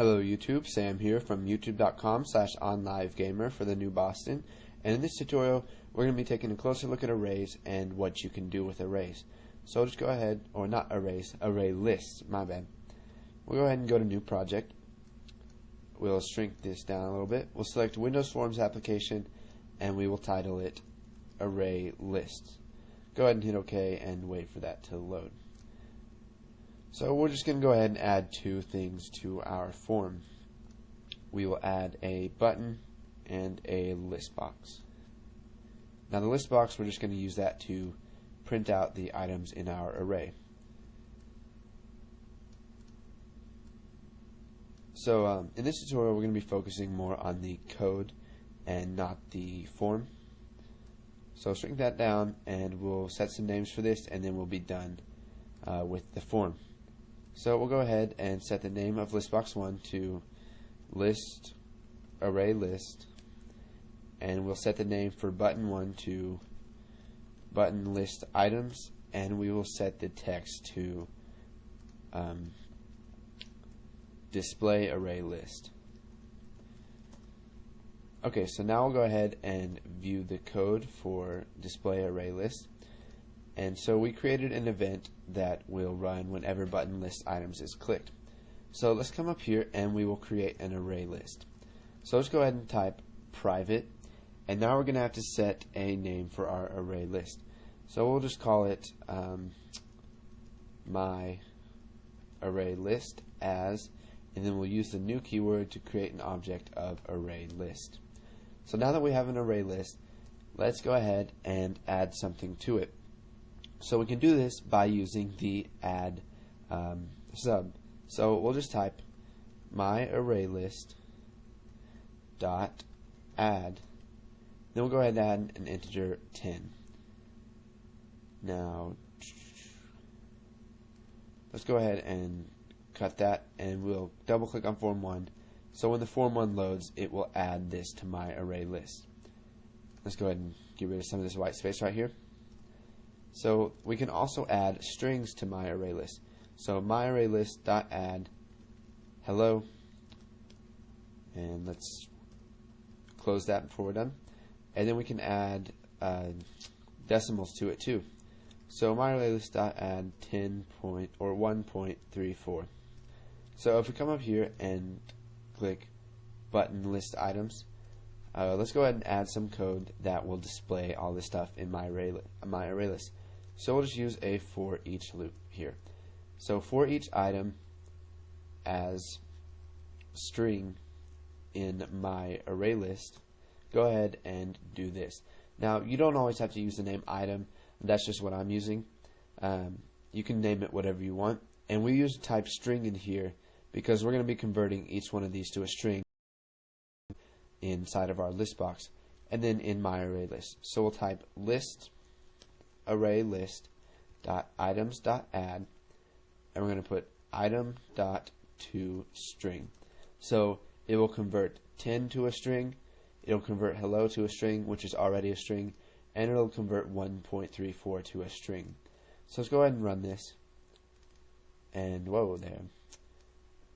Hello YouTube, Sam here from youtube.com/onlivegamer for the new Boston, and in this tutorial we're going to be taking a closer look at arrays and what you can do with arrays. So just go ahead, or not arrays, array lists, my bad. We'll go ahead and go to new project. We'll shrink this down a little bit. We'll select Windows Forms application and we will title it Array Lists. Go ahead and hit OK and wait for that to load. So we're just going to go ahead and add two things to our form. We will add a button and a list box. Now the list box, we're just going to use that to print out the items in our array. So in this tutorial we're going to be focusing more on the code and not the form. So shrink that down and we'll set some names for this and then we'll be done with the form. So we'll go ahead and set the name of listbox1 to list array list, and we'll set the name for button1 to button list items, and we will set the text to display array list. Okay, so now we'll go ahead and view the code for display array list. And so we created an event that will run whenever button list items is clicked. So let's come up here and we will create an array list. So let's go ahead and type private, and now we're going to have to set a name for our array list. So we'll just call it my array list as, and then we'll use the new keyword to create an object of array list. So now that we have an array list, let's go ahead and add something to it. So we can do this by using the add sub. So we'll just type my array list dot add. Then we'll go ahead and add an integer 10. Now let's go ahead and cut that, and we'll double click on form 1. So when the form 1 loads, it will add this to my array list. Let's go ahead and get rid of some of this white space right here. So we can also add strings to my array list. So my array list dot add hello, and let's close that before we're done. And then we can add decimals to it too. So my array list dot add 1.34. So if we come up here and click button list items, let's go ahead and add some code that will display all this stuff in my array list. So we'll just use a for each loop here. So for each item as string in my array list, go ahead and do this. Now you don't always have to use the name item. That's just what I'm using. You can name it whatever you want, and we use type string in here because we're going to be converting each one of these to a string inside of our list box, and then in my array list. So we'll type list array list dot items dot add, and we're going to put item dot to string. So it will convert 10 to a string, it'll convert hello to a string, which is already a string, and it'll convert 1.34 to a string. So let's go ahead and run this, and whoa there.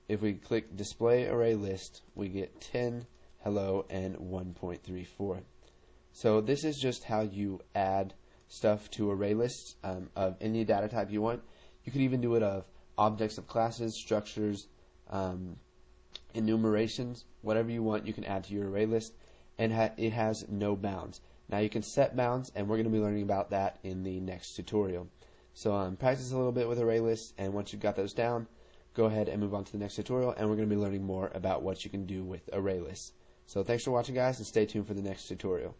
If we click display array list, we get 10 hello and 1.34. So this is just how you add stuff to array lists of any data type you want. You could even do it of objects of classes, structures, enumerations, whatever you want you can add to your array list, and it has no bounds. Now you can set bounds, and we're going to be learning about that in the next tutorial. So practice a little bit with array lists, and once you've got those down, go ahead and move on to the next tutorial, and we're going to be learning more about what you can do with array lists. So thanks for watching, guys, and stay tuned for the next tutorial.